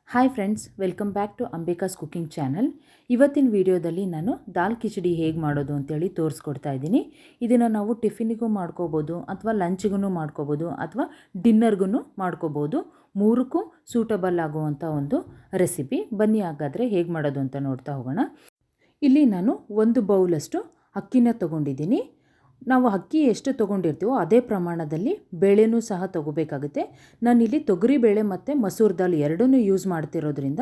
Hi friends, welcome back to Ambika's cooking channel. ಇವತ್ತಿನ ವಿಡಿಯೋದಲ್ಲಿ ನಾನು ದಾಲ್ ಕಿಚಡಿ ಹೇಗೆ ಮಾಡೋದು ಅಂತೇಳಿ ತೋರಿಸ್ಕೊಡ್ತಾ ಇದ್ದೀನಿ. ಇದನ್ನು ನಾವು ಟಿಫಿನಿಗೂ ಮಾಡ್ಕೋಬೋದು, ಅಥವಾ ಲಂಚ್ಗೂ ಮಾಡ್ಕೋಬೋದು, ಅಥವಾ ಡಿನ್ನರ್ಗೂ ಮಾಡ್ಕೋಬೋದು. ಮೂರಕ್ಕೂ ಸೂಟಬಲ್ ಆಗುವಂಥ ಒಂದು ರೆಸಿಪಿ. ಬನ್ನಿ ಹಾಗಾದರೆ ಹೇಗೆ ಮಾಡೋದು ಅಂತ ನೋಡ್ತಾ ಹೋಗೋಣ. ಇಲ್ಲಿ ನಾನು 1 ಬೌಲಷ್ಟು ಅಕ್ಕಿನ ತೊಗೊಂಡಿದ್ದೀನಿ. ನಾವು ಅಕ್ಕಿ ಎಷ್ಟು ತೊಗೊಂಡಿರ್ತೀವೋ ಅದೇ ಪ್ರಮಾಣದಲ್ಲಿ ಬೇಳೆನೂ ಸಹ ತೊಗೋಬೇಕಾಗುತ್ತೆ. ನಾನಿಲ್ಲಿ ತೊಗರಿಬೇಳೆ ಮತ್ತು ಮಸೂರ್ ದಾಲ್ ಎರಡನ್ನೂ ಯೂಸ್ ಮಾಡ್ತಿರೋದ್ರಿಂದ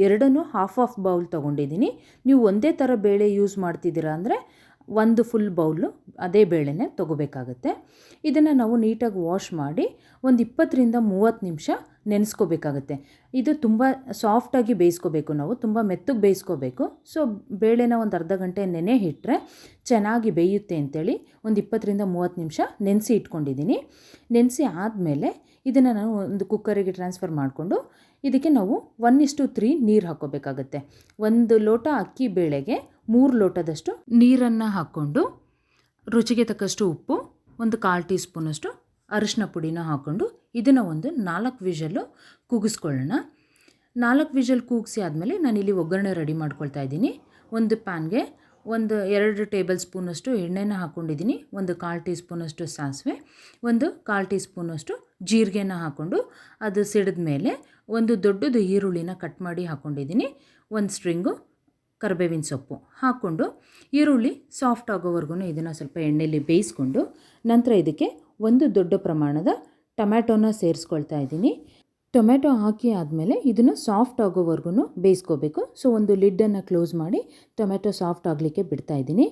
ಎರಡನ್ನೂ ಹಾಫ್ ಬೌಲ್ ತೊಗೊಂಡಿದ್ದೀನಿ. ನೀವು ಒಂದೇ ಥರ ಬೇಳೆ ಯೂಸ್ ಮಾಡ್ತಿದ್ದೀರಾ ಅಂದರೆ 1 ಫುಲ್ ಬೌಲು ಅದೇ ಬೇಳೆನೇ ತೊಗೋಬೇಕಾಗುತ್ತೆ. ಇದನ್ನು ನಾವು ನೀಟಾಗಿ ವಾಶ್ ಮಾಡಿ ಒಂದು 20ರಿಂದ 30 ನಿಮಿಷ ನೆನೆಸ್ಕೋಬೇಕಾಗುತ್ತೆ. ಇದು ತುಂಬ ಸಾಫ್ಟಾಗಿ ಬೇಯಿಸ್ಕೋಬೇಕು, ನಾವು ತುಂಬ ಮೆತ್ತಗೆ ಬೇಯಿಸ್ಕೋಬೇಕು. ಸೊ ಬೇಳೆನ ಒಂದು ಅರ್ಧ ಗಂಟೆ ನೆನೆ ಇಟ್ಟರೆ ಚೆನ್ನಾಗಿ ಬೇಯುತ್ತೆ ಅಂತೇಳಿ ಒಂದು 20ರಿಂದ 30 ನಿಮಿಷ ನೆನೆಸಿ ಇಟ್ಕೊಂಡಿದ್ದೀನಿ. ನೆನೆಸಿ ಆದಮೇಲೆ ಇದನ್ನು ನಾನು ಒಂದು ಕುಕ್ಕರಿಗೆ ಟ್ರಾನ್ಸ್ಫರ್ ಮಾಡಿಕೊಂಡು ಇದಕ್ಕೆ ನಾವು 1:3 ನೀರು ಹಾಕ್ಕೋಬೇಕಾಗತ್ತೆ. 1 ಲೋಟ ಅಕ್ಕಿ ಬೇಳೆಗೆ 3 ಲೋಟದಷ್ಟು ನೀರನ್ನು ಹಾಕ್ಕೊಂಡು ರುಚಿಗೆ ತಕ್ಕಷ್ಟು ಉಪ್ಪು, ಒಂದು 1/4 ಟೀ ಸ್ಪೂನಷ್ಟು ಅರಿಶಿನ ಪುಡಿನ ಹಾಕ್ಕೊಂಡು ಇದನ್ನು ಒಂದು 4 ವಿಷಲ್ಲು ಕೂಗಿಸ್ಕೊಳ್ಳೋಣ. 4 ವಿಷಲ್ ಕೂಗಿಸಿ ಆದಮೇಲೆ ನಾನಿಲ್ಲಿ ಒಗ್ಗರಣೆ ರೆಡಿ ಮಾಡ್ಕೊಳ್ತಾ ಇದ್ದೀನಿ. ಒಂದು ಪ್ಯಾನ್ಗೆ 2 ಟೇಬಲ್ ಸ್ಪೂನಷ್ಟು ಎಣ್ಣೆನ ಹಾಕ್ಕೊಂಡಿದ್ದೀನಿ. ಒಂದು 1/4 ಟೀ ಸ್ಪೂನಷ್ಟು ಸಾಸಿವೆ, ಒಂದು 1/4 ಟೀ ಸ್ಪೂನಷ್ಟು ಜೀರಿಗೆನ ಹಾಕ್ಕೊಂಡು ಅದು ಸಿಡಿದ ಮೇಲೆ ಒಂದು ದೊಡ್ಡದು ಈರುಳ್ಳಿನ ಕಟ್ ಮಾಡಿ ಹಾಕ್ಕೊಂಡಿದ್ದೀನಿ. ಒಂದು ಸ್ಟ್ರಿಂಗು ಕರಿಬೇವಿನ ಸೊಪ್ಪು ಹಾಕ್ಕೊಂಡು ಈರುಳ್ಳಿ ಸಾಫ್ಟ್ ಆಗೋವರೆಗೂ ಇದನ್ನು ಸ್ವಲ್ಪ ಎಣ್ಣೆಯಲ್ಲಿ ಬೇಯಿಸ್ಕೊಂಡು ನಂತರ ಇದಕ್ಕೆ ಒಂದು ದೊಡ್ಡ ಪ್ರಮಾಣದ ಟೊಮ್ಯಾಟೋನ ಸೇರಿಸ್ಕೊಳ್ತಾ ಇದ್ದೀನಿ. ಟೊಮೆಟೊ ಹಾಕಿ ಆದಮೇಲೆ ಇದನ್ನು ಸಾಫ್ಟ್ ಆಗೋವರೆಗೂ ಬೇಯಿಸ್ಕೋಬೇಕು. ಸೊ ಒಂದು ಲಿಡ್ಡನ್ನು ಕ್ಲೋಸ್ ಮಾಡಿ ಟೊಮೆಟೊ ಸಾಫ್ಟ್ ಆಗಲಿಕ್ಕೆ ಬಿಡ್ತಾ ಇದ್ದೀನಿ.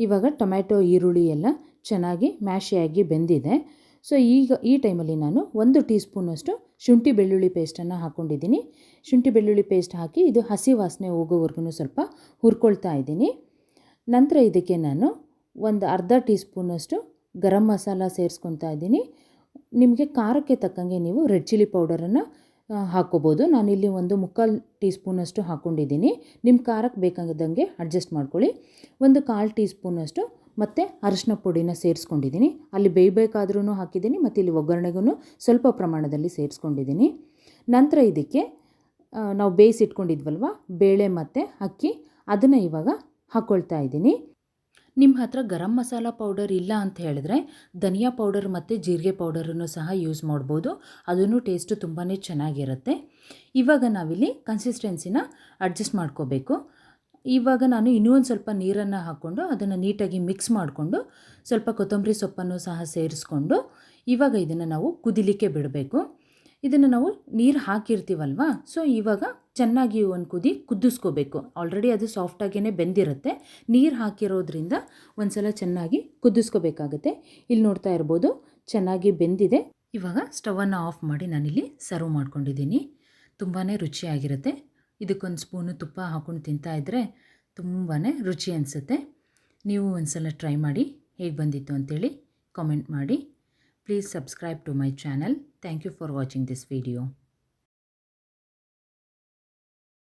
ಇವಾಗ ಟೊಮೆಟೊ ಈರುಳ್ಳಿ ಎಲ್ಲ ಚೆನ್ನಾಗಿ ಮ್ಯಾಶಿಯಾಗಿ ಬೆಂದಿದೆ. ಸೊ ಈಗ ಈ ಟೈಮಲ್ಲಿ ನಾನು 1 ಟೀ ಸ್ಪೂನಷ್ಟು ಶುಂಠಿ ಬೆಳ್ಳುಳ್ಳಿ ಪೇಸ್ಟನ್ನು ಹಾಕ್ಕೊಂಡಿದ್ದೀನಿ. ಶುಂಠಿ ಬೆಳ್ಳುಳ್ಳಿ ಪೇಸ್ಟ್ ಹಾಕಿ ಇದು ಹಸಿ ವಾಸನೆ ಹೋಗೋವರೆಗೂ ಸ್ವಲ್ಪ ಹುರ್ಕೊಳ್ತಾ ಇದ್ದೀನಿ. ನಂತರ ಇದಕ್ಕೆ ನಾನು ಒಂದು ಅರ್ಧ ಟೀ ಸ್ಪೂನಷ್ಟು ಗರಂ ಮಸಾಲ ಸೇರಿಸ್ಕೊತಾ ಇದ್ದೀನಿ. ನಿಮಗೆ ಖಾರಕ್ಕೆ ತಕ್ಕಂಗೆ ನೀವು ರೆಡ್ ಚಿಲ್ಲಿ ಪೌಡರನ್ನು ಹಾಕ್ಕೋಬೋದು. ನಾನಿಲ್ಲಿ ಒಂದು 3/4 ಟೀ ಸ್ಪೂನಷ್ಟು ಹಾಕ್ಕೊಂಡಿದ್ದೀನಿ. ನಿಮ್ಮ ಖಾರಕ್ಕೆ ಬೇಕಾದಂಗೆ ಅಡ್ಜಸ್ಟ್ ಮಾಡ್ಕೊಳ್ಳಿ. ಒಂದು 1/4 ಟೀ ಸ್ಪೂನಷ್ಟು ಮತ್ತು ಅರಿಶಿನ ಪುಡಿನ ಸೇರಿಸ್ಕೊಂಡಿದ್ದೀನಿ. ಅಲ್ಲಿ ಬೇಯಬೇಕಾದ್ರೂ ಹಾಕಿದ್ದೀನಿ ಮತ್ತು ಇಲ್ಲಿ ಒಗ್ಗರಣೆಗೂ ಸ್ವಲ್ಪ ಪ್ರಮಾಣದಲ್ಲಿ ಸೇರಿಸ್ಕೊಂಡಿದ್ದೀನಿ. ನಂತರ ಇದಕ್ಕೆ ನಾವು ಬೇಯಿಸಿಟ್ಕೊಂಡಿದ್ವಲ್ವ ಬೇಳೆ ಮತ್ತು ಅಕ್ಕಿ, ಅದನ್ನು ಇವಾಗ ಹಾಕ್ಕೊಳ್ತಾ ಇದ್ದೀನಿ. ನಿಮ್ಮ ಹತ್ರ ಗರಂ ಮಸಾಲ ಪೌಡರ್ ಇಲ್ಲ ಅಂತ ಹೇಳಿದ್ರೆ ಧನಿಯಾ ಪೌಡರ್ ಮತ್ತು ಜೀರಿಗೆ ಪೌಡರನ್ನು ಸಹ ಯೂಸ್ ಮಾಡ್ಬೋದು. ಅದನ್ನು ಟೇಸ್ಟು ತುಂಬಾ ಚೆನ್ನಾಗಿರುತ್ತೆ. ಇವಾಗ ನಾವಿಲ್ಲಿ ಕನ್ಸಿಸ್ಟೆನ್ಸಿನ ಅಡ್ಜಸ್ಟ್ ಮಾಡ್ಕೋಬೇಕು. ಇವಾಗ ನಾನು ಇನ್ನೂ ಒಂದು ಸ್ವಲ್ಪ ನೀರನ್ನು ಹಾಕ್ಕೊಂಡು ಅದನ್ನು ನೀಟಾಗಿ ಮಿಕ್ಸ್ ಮಾಡಿಕೊಂಡು ಸ್ವಲ್ಪ ಕೊತ್ತಂಬರಿ ಸೊಪ್ಪನ್ನು ಸಹ ಸೇರಿಸ್ಕೊಂಡು ಇವಾಗ ಇದನ್ನು ನಾವು ಕುದಿಲಿಕ್ಕೆ ಬಿಡಬೇಕು. ಇದನ್ನು ನಾವು ನೀರು ಹಾಕಿರ್ತೀವಲ್ವ, ಸೊ ಇವಾಗ ಚೆನ್ನಾಗಿ ಒಂದು ಕುದಿಸ್ಕೋಬೇಕು. ಆಲ್ರೆಡಿ ಅದು ಸಾಫ್ಟಾಗಿಯೇ ಬೆಂದಿರುತ್ತೆ. ನೀರು ಹಾಕಿರೋದ್ರಿಂದ ಒಂದು ಸಲ ಚೆನ್ನಾಗಿ ಕುದಿಸ್ಕೋಬೇಕಾಗುತ್ತೆ. ಇಲ್ಲಿ ನೋಡ್ತಾ ಇರ್ಬೋದು ಚೆನ್ನಾಗಿ ಬೆಂದಿದೆ. ಇವಾಗ ಸ್ಟವನ್ನು ಆಫ್ ಮಾಡಿ ನಾನಿಲ್ಲಿ ಸರ್ವ್ ಮಾಡ್ಕೊಂಡಿದ್ದೀನಿ. ತುಂಬಾ ರುಚಿಯಾಗಿರುತ್ತೆ. ಇದಕ್ಕೊಂದು ಸ್ಪೂನು ತುಪ್ಪ ಹಾಕ್ಕೊಂಡು ತಿಂತಾಯಿದ್ರೆ ತುಂಬಾ ರುಚಿ ಅನಿಸುತ್ತೆ. ನೀವು ಒಂದು ಸಲ ಟ್ರೈ ಮಾಡಿ ಹೇಗೆ ಬಂದಿತ್ತು ಅಂತೇಳಿ ಕಾಮೆಂಟ್ ಮಾಡಿ. Please subscribe to my channel. Thank you for watching this video.